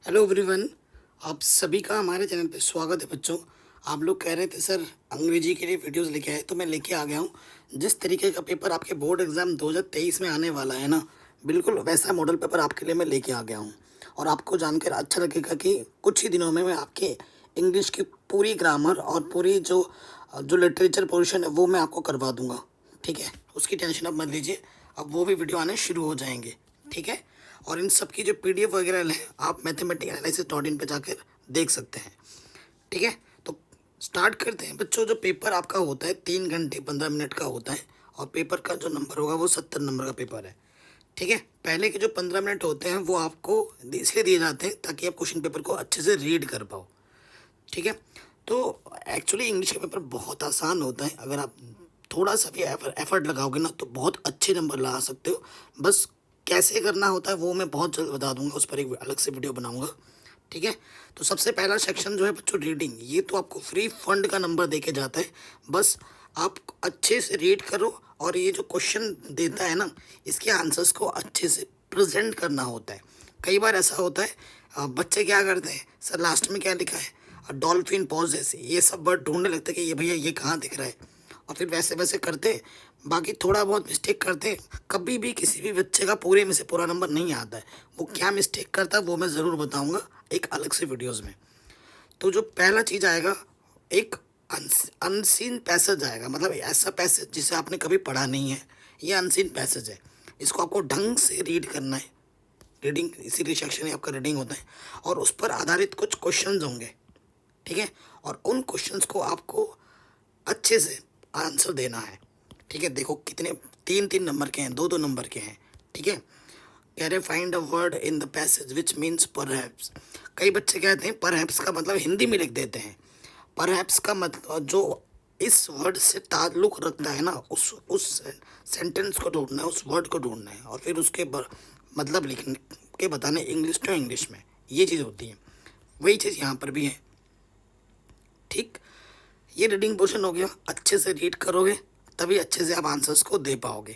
Hello everyone. आप सभी का हमारे चैनल पे स्वागत है बच्चों। आप लोग कह रहे थे सर अंग्रेजी के लिए वीडियोस लेके आए, तो मैं लेके आ गया हूँ। जिस तरीके का पेपर आपके बोर्ड एग्ज़ाम 2023 में आने वाला है ना, बिल्कुल वैसा मॉडल पेपर आपके लिए मैं लेके आ गया हूँ। और आपको जानकर अच्छा लगेगा कि कुछ ही दिनों में मैं आपके इंग्लिश की पूरी ग्रामर और पूरी जो जो लिटरेचर पोर्शन है वो मैं आपको करवा दूँगा। ठीक है, उसकी टेंशन आप मत लीजिए। अब वो भी वीडियो आने शुरू हो जाएंगे। ठीक है, और इन सब की जो पीडीएफ वगैरह है आप mathematics.analysis.in पे जाकर देख सकते हैं। ठीक है, तो स्टार्ट करते हैं बच्चों। जो पेपर आपका होता है 3 घंटे 15 मिनट का होता है, और पेपर का जो नंबर होगा वो 70 नंबर का पेपर है। ठीक है, पहले के जो 15 मिनट होते हैं वो आपको इसलिए दिए जाते हैं ताकि आप क्वेश्चन पेपर को अच्छे से रीड कर पाओ। ठीक है, तो एक्चुअली इंग्लिश का पेपर बहुत आसान होता है। अगर आप थोड़ा सा भी एफर्ट लगाओगे ना तो बहुत अच्छे नंबर ला सकते हो। बस कैसे करना होता है वो मैं बहुत जल्द बता दूंगा, उस पर एक अलग से वीडियो बनाऊंगा। ठीक है, तो सबसे पहला सेक्शन जो है बच्चों रीडिंग, ये तो आपको फ्री फंड का नंबर देके जाता है। बस आप अच्छे से रीड करो, और ये जो क्वेश्चन देता है ना, इसके आंसर्स को अच्छे से प्रेजेंट करना होता है। कई बार ऐसा होता है बच्चे क्या करते हैं, सर लास्ट में क्या लिखा है, डॉल्फिन पॉजेस, ये सब वर्ड ढूंढने लगते कि ये भैया ये कहाँ दिख रहा है, और फिर वैसे वैसे करते। बाकी थोड़ा बहुत मिस्टेक करते। कभी भी किसी भी बच्चे का पूरे में से पूरा नंबर नहीं आता है। वो क्या मिस्टेक करता है वो मैं ज़रूर बताऊंगा एक अलग से वीडियोस में। तो जो पहला चीज़ आएगा, एक अनसीन पैसेज आएगा, मतलब ऐसा पैसेज जिसे आपने कभी पढ़ा नहीं है। ये अनसीन पैसेज है, इसको आपको ढंग से रीड करना है। रीडिंग इसीलिए सेक्शन है आपका, रीडिंग होता है। और उस पर आधारित कुछ क्वेश्चंस होंगे। ठीक है, और उन क्वेश्चंस को आपको अच्छे से आंसर देना है। ठीक है, देखो कितने 3 3 नंबर के हैं, 2 2 नंबर के हैं। ठीक है, कह रहे find a word in the passage which means perhaps. कई बच्चे कहते हैं परहैप्स का मतलब हिंदी में लिख देते हैं। परहैप्स का मतलब जो इस वर्ड से ताल्लुक़ रखता है ना, उस सेंटेंस को ढूंढना है, उस वर्ड को ढूंढना है, और फिर उसके मतलब लिखने के बताने इंग्लिश टू इंग्लिश में। ये चीज़ होती है, वही चीज़ यहाँ पर भी है। ठीक, ये रीडिंग पोर्शन हो गया। अच्छे से रीड करोगे तभी अच्छे से आप आंसर्स को दे पाओगे।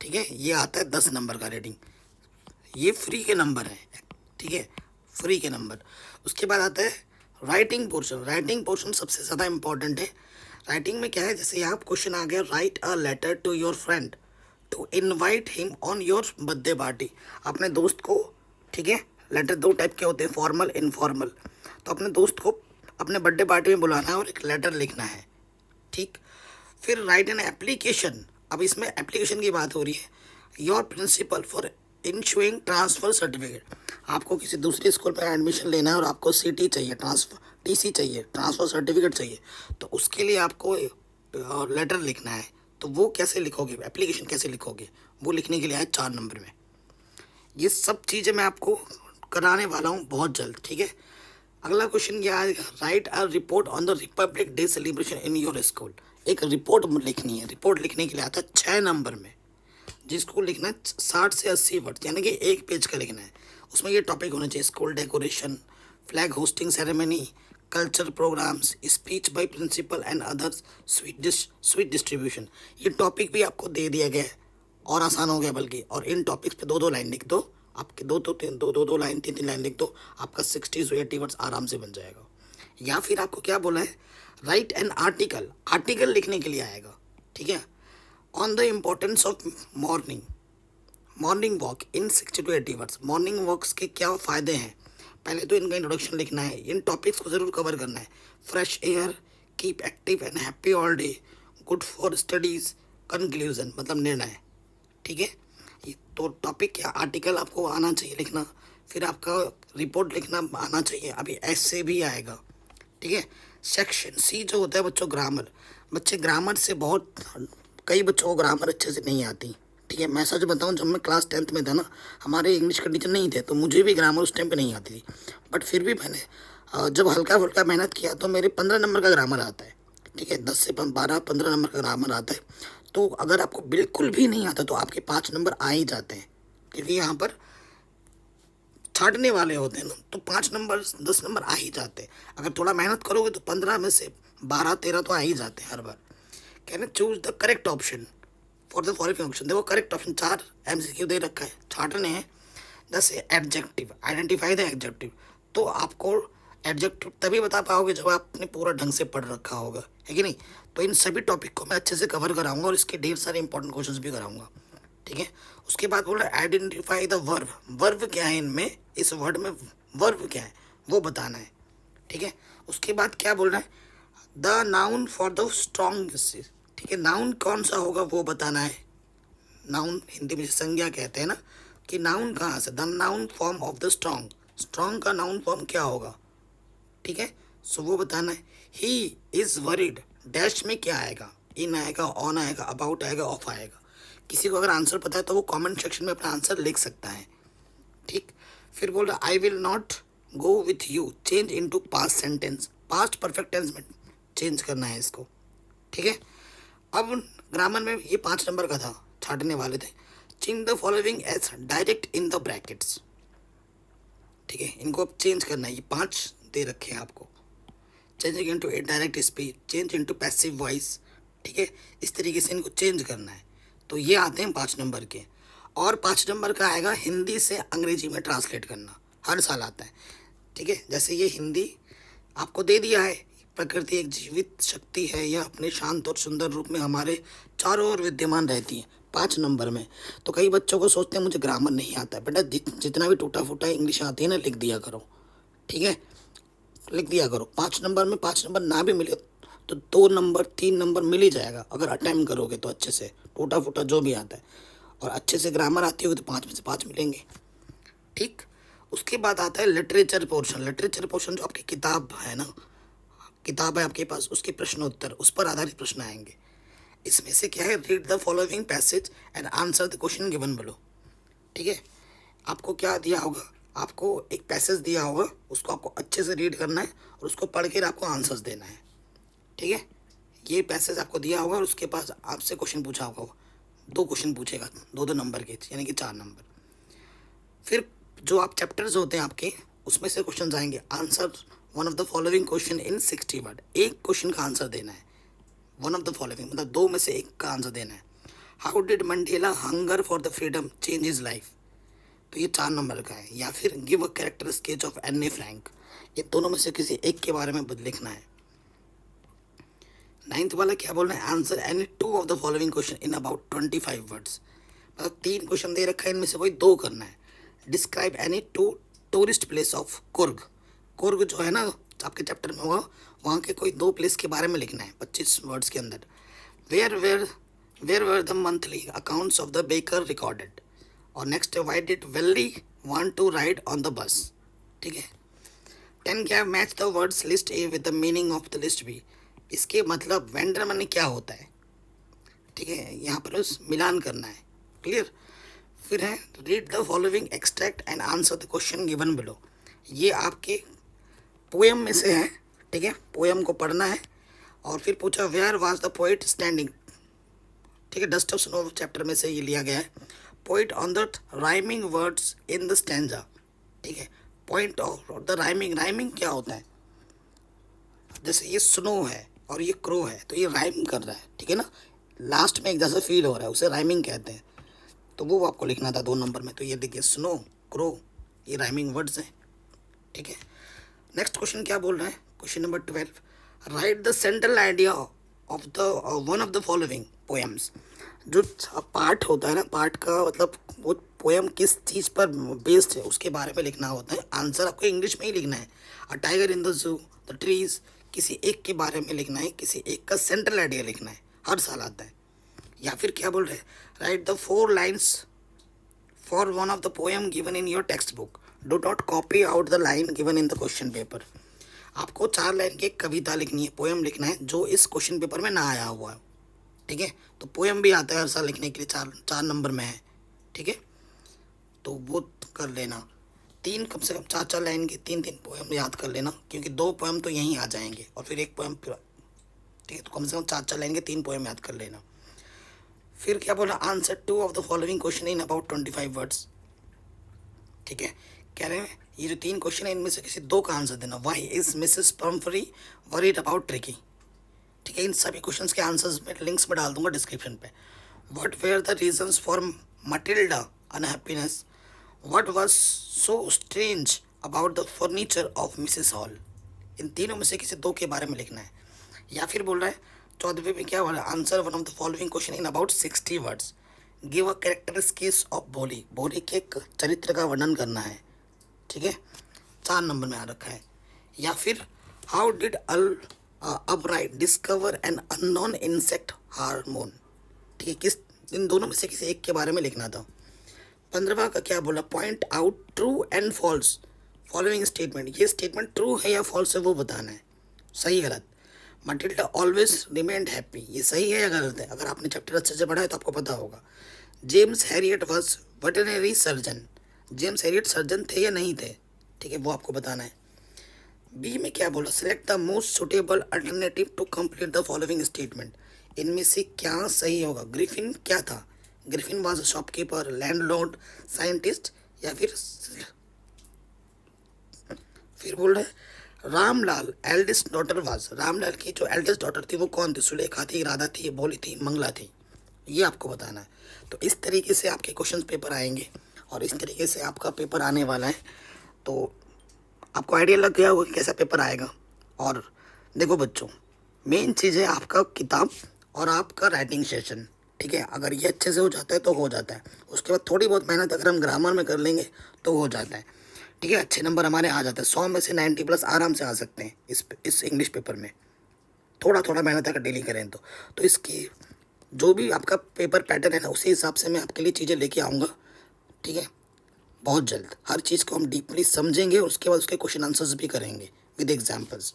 ठीक है, ये आता है 10 नंबर का रीडिंग, ये फ्री के नंबर है। ठीक है, फ्री के नंबर। उसके बाद आता है राइटिंग पोर्शन। राइटिंग पोर्शन सबसे ज़्यादा इंपॉर्टेंट है। राइटिंग में क्या है, जैसे यहाँ क्वेश्चन आ गया, write a letter to your friend to invite him on your birthday party. अपने दोस्त को, ठीक है, लेटर 2 टाइप के होते हैं, फॉर्मल इनफॉर्मल। तो अपने दोस्त को अपने बर्थडे पार्टी में बुलाना है और एक लेटर लिखना है। ठीक, फिर राइट एन एप्लीकेशन। अब इसमें एप्लीकेशन की बात हो रही है। Your principal for issuing transfer certificate. आपको किसी दूसरे स्कूल में एडमिशन लेना है और आपको सीटी चाहिए, ट्रांसफ़र टीसी चाहिए, ट्रांसफ़र सर्टिफिकेट चाहिए। तो उसके लिए आपको लेटर लिखना है। तो वो कैसे लिखोगे, एप्लीकेशन कैसे लिखोगे, वो लिखने के लिए आए 4 नंबर में। ये सब चीज़ें मैं आपको कराने वाला हूँ बहुत जल्द। ठीक है, अगला क्वेश्चन क्या आएगा, right a report on the Republic day celebration in your school. एक रिपोर्ट लिखनी है। रिपोर्ट लिखने के लिए आता है 6 नंबर में, जिसको लिखना है 60 से 80 वर्ड, यानी कि एक पेज का लिखना है। उसमें ये टॉपिक होने चाहिए, school decoration, flag hoisting ceremony, culture programs, speech by principal and others, sweet distribution. ये टॉपिक भी आपको दे दिया गया है और आसान हो गया बल्कि। और इन टॉपिक्स पे 2 2 लाइन लिख दो, आपके 2 2 लाइन 3 3 लाइन लिख दो, आपका 60 से 80 वर्ड्स आराम से बन जाएगा। या फिर आपको क्या बोला है, राइट एन आर्टिकल। आर्टिकल लिखने के लिए आएगा। ठीक है, on the importance of morning morning walk in 60 to 80 words. Morning walks के क्या फ़ायदे हैं, पहले तो इनका इंट्रोडक्शन लिखना है। इन टॉपिक्स को ज़रूर कवर करना है। Fresh air, keep active and happy all day, good for studies, conclusion मतलब निर्णय। ठीक है, ये तो टॉपिक क्या, आर्टिकल आपको आना चाहिए लिखना। फिर आपका रिपोर्ट लिखना आना चाहिए। अभी ऐसे भी आएगा। ठीक है, सेक्शन सी जो होता है बच्चों, ग्रामर। बच्चे ग्रामर से बहुत, कई बच्चों को ग्रामर अच्छे से नहीं आती। ठीक है, मैं सच बताऊं, जब मैं क्लास 10th में था ना, हमारे इंग्लिश के टीचर नहीं थे, तो मुझे भी ग्रामर उस टाइम पे नहीं आती थी। बट फिर भी मैंने जब हल्का फुल्का मेहनत किया तो मेरे 15 नंबर का ग्रामर आता है। ठीक है, 10 से 12 15 नंबर का ग्रामर आता है। तो अगर आपको बिल्कुल भी नहीं आता तो आपके 5 नंबर आ ही जाते हैं, क्योंकि यहाँ पर छाँटने वाले होते हैं ना, तो 5 नंबर 10 नंबर आ ही जाते हैं। अगर थोड़ा मेहनत करोगे तो 15 में से 12 13 तो आ ही जाते हैं हर बार। कहना choose the correct option for the following option. देखो करेक्ट ऑप्शन 4 MCQ दे रखा है, छाँटने हैं। 10 एडजेक्टिव, आइडेंटिफाई द एडजेक्टिव। तो आपको एडजेक्टिव तभी बता पाओगे जब आपने पूरा ढंग से पढ़ रखा होगा, है कि नहीं। तो इन सभी टॉपिक को मैं अच्छे से कवर कराऊंगा और इसके ढेर सारे इंपॉर्टेंट क्वेश्चंस भी कराऊंगा, ठीक है। उसके बाद बोल रहा है आइडेंटिफाई द वर्ब, वर्ब क्या है इनमें, इस वर्ड में वर्ब क्या है वो बताना है, ठीक है। उसके बाद क्या बोल रहा है, the noun for the strong, ठीक है, नाउन कौन सा होगा वो बताना है। नाउन हिंदी में संज्ञा कहते हैं ना, कि नाउन कहाँ से, the noun form of the strong, strong का नाउन फॉर्म क्या होगा, ठीक है। सो वो बताना है। ही इज़ वरीड, डैश में क्या आएगा, इन आएगा, ऑन आएगा, अबाउट आएगा, ऑफ आएगा। किसी को अगर आंसर पता है तो वो कमेंट सेक्शन में अपना आंसर लिख सकता है, ठीक। फिर बोल रहा I will not go with you, change into past sentence, past perfect tense में चेंज करना है इसको, ठीक है। अब ग्रामर में ये 5 नंबर का था, छाटने वाले थे। Change the following as direct in the brackets, ठीक है, इनको अब चेंज करना है। ये 5 दे रखे हैं आपको, changing into a direct speech, change into passive voice, ठीक है, इस तरीके से इनको चेंज करना है। तो ये आते हैं 5 नंबर के। और 5 नंबर का आएगा हिंदी से अंग्रेजी में ट्रांसलेट करना, हर साल आता है, ठीक है। जैसे ये हिंदी आपको दे दिया है, प्रकृति एक जीवित शक्ति है, यह अपने शांत और सुंदर रूप में हमारे चारों ओर विद्यमान रहती है, 5 नंबर में। तो कई बच्चों को सोचते हैं मुझे ग्रामर नहीं आता है, बेटा जितना भी टूटा फूटा इंग्लिश आती है ना लिख दिया करो, ठीक है, लिख दिया करो। 5 नंबर में 5 नंबर ना भी मिले तो 2 नंबर 3 नंबर मिल ही जाएगा, अगर अटेम्प्ट करोगे तो अच्छे से, टूटा फूटा जो भी आता है, और अच्छे से ग्रामर आती होगी तो 5 में से 5 मिलेंगे, ठीक। उसके बाद आता है लिटरेचर पोर्शन। लिटरेचर पोर्शन जो आपकी किताब है ना, किताब है आपके पास, उसके प्रश्नोत्तर, उस पर आधारित प्रश्न आएंगे। इसमें से क्या है, read the following passage and answer the question given below, ठीक है। आपको क्या दिया होगा, आपको एक पैसेज दिया होगा, उसको आपको अच्छे से रीड करना है और उसको पढ़ के आपको आंसर्स देना है, ठीक है। ये पैसेज आपको दिया होगा और उसके पास आपसे क्वेश्चन पूछा होगा, 2 क्वेश्चन पूछेगा, 2 नंबर के, यानी कि 4 नंबर। फिर जो आप चैप्टर्स होते हैं आपके, उसमें से क्वेश्चन आएंगे, answer one of the following question in 60 word, एक क्वेश्चन का आंसर देना है, वन ऑफ द फॉलोइंग मतलब 2 में से एक का आंसर देना है। How did Mandela hunger for the freedom change his life, तो ये 4 नंबर का है। या फिर give a character sketch of Anne Frank, ये दोनों में से किसी एक के बारे में लिखना है। 9th वाला क्या बोल रहा है, answer any 2 of the following question in about 25 words, मतलब 3 क्वेश्चन दे रखा है, इनमें से कोई 2 करना है। Describe any 2 tourist place of Coorg, Coorg जो है ना आपके चैप्टर में होगा, वहाँ के कोई 2 प्लेस के बारे में लिखना है 25 वर्ड्स के अंदर। Where were the monthly accounts of the baker recorded, और next why did Valli want to ride on the bus, ठीक है। 10 क्या, match the words list A with the meaning of the list B, इसके मतलब vendor money क्या होता है, ठीक है, यहाँ पर उस मिलान करना है, क्लियर। फिर है read the following extract and answer the question given below, ये आपके पोएम में से है, ठीक है, पोएम को पढ़ना है। और फिर पूछा where was the poet standing, ठीक है, डस्ट ऑफ स्नो चैप्टर में से ये लिया गया है। Poet on the rhyming words in the stanza, ठीक है, point of the rhyming, rhyming क्या होता है, जैसे ये स्नो है और ये क्रो है तो ये राइम कर रहा है, ठीक है ना, लास्ट में एक जैसा फील हो रहा है, उसे राइमिंग कहते हैं। तो वो आपको लिखना था 2 नंबर में। तो ये देखिए स्नो, क्रो, ये राइमिंग वर्ड्स हैं, ठीक है। नेक्स्ट क्वेश्चन क्या बोल रहा है, question number 12, right the central idea of the one of the following poems, जो पार्ट होता है ना, पार्ट का मतलब वो पोएम किस चीज़ पर बेस्ड है उसके बारे में लिखना होता है। आंसर आपको इंग्लिश में ही लिखना है। A tiger in the zoo, the trees, किसी एक के बारे में लिखना है, किसी एक का सेंट्रल आइडिया लिखना है, हर साल आता है। या फिर क्या बोल रहे हैं, right the 4 lines for one of the poem given in your text book, do not copy out the line given in the question paper. आपको 4 लाइन की एक कविता लिखनी है, पोएम लिखना है जो इस क्वेश्चन पेपर में ना आया हुआ है, ठीक है। तो पोएम भी आता है हर साल लिखने के लिए, 4 नंबर में है, ठीक है। तो वो कर लेना, 3 कम से कम 4 लाइन के 3 पोएम याद कर लेना, क्योंकि 2 पोएम तो यहीं आ जाएंगे और फिर 1 पोएम, ठीक है। तो कम से कम 4 लाइन के 3 पोएम याद कर लेना। फिर क्या बोला, answer 2 of the following question in about 25 words, ठीक है। कह रहे हैं ये जो 3 क्वेश्चन है इनमें से किसी 2 का आंसर देना। Why is Mrs Pomfrey worried about tricky, ठीक है। इन सभी क्वेश्चंस के आंसर्स में लिंक्स में डाल दूंगा डिस्क्रिप्शन पे। What were the reasons for Matilda unhappiness, what was so strange about the furniture of Mrs Hall. इन तीनों में से किसी दो के बारे में लिखना है। या फिर बोल रहा है 14वें में क्या बोला, answer one of the following question in about 60 words. Give a characteristic of भोली, भोली के एक चरित्र का वर्णन करना है। ठीक है, 4 नंबर में आ रखा है। या फिर how did upright discover an unknown insect hormone. ठीक है, किस इन दोनों में से किसी एक के बारे में लिखना था। 15वां का क्या बोला, point out true and false following statement. ये स्टेटमेंट ट्रू है या फॉल्स है वो बताना है, सही गलत। मटिल्डा ऑलवेज रिमेंड हैप्पी, ये सही है या गलत है। अगर आपने चैप्टर अच्छे से पढ़ा है तो आपको पता होगा। James Harriet was veterinary surgeon, James Harriet surgeon थे या नहीं थे, ठीक है, वो आपको बताना है। बी में क्या बोला, select the most suitable alternative to complete the following statement. इनमें से क्या सही होगा। ग्रिफिन क्या था, Griffin was shopkeeper, landlord, scientist, या फिर बोल रहे हैं Ramlal eldest daughter was, Ramlal की जो एल्डेस्ट डॉटर थी वो कौन थी, सुलेखा थी, राधा थी, भोली थी, मंगला थी, ये आपको बताना है। तो इस तरीके से आपके क्वेश्चन पेपर आएंगे और इस तरीके से आपका पेपर आने वाला है। तो आपको आइडिया लग गया होगा कि कैसा पेपर आएगा। और देखो बच्चों, मेन चीज़ है आपका किताब और आपका राइटिंग सेशन। ठीक है, अगर ये अच्छे से हो जाता है तो हो जाता है। उसके बाद थोड़ी बहुत मेहनत अगर हम ग्रामर में कर लेंगे तो हो जाता है। ठीक है, अच्छे नंबर हमारे आ जाते हैं, 100 में से 90 प्लस आराम से आ सकते हैं इस इंग्लिश पेपर में। थोड़ा थोड़ा मेहनत अगर डेली करें तो इसकी जो भी आपका पेपर पैटर्न है ना, उसी हिसाब से मैं आपके लिए चीज़ें लेके आऊँगा। ठीक है, बहुत जल्द हर चीज़ को हम डीपली समझेंगे और उसके बाद उसके क्वेश्चन आंसर्स भी करेंगे विद एग्जाम्पल्स।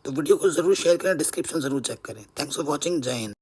तो वीडियो को ज़रूर शेयर करें, डिस्क्रिप्शन ज़रूर चेक करें। थैंक्स फॉर वॉचिंग, जय हिंद।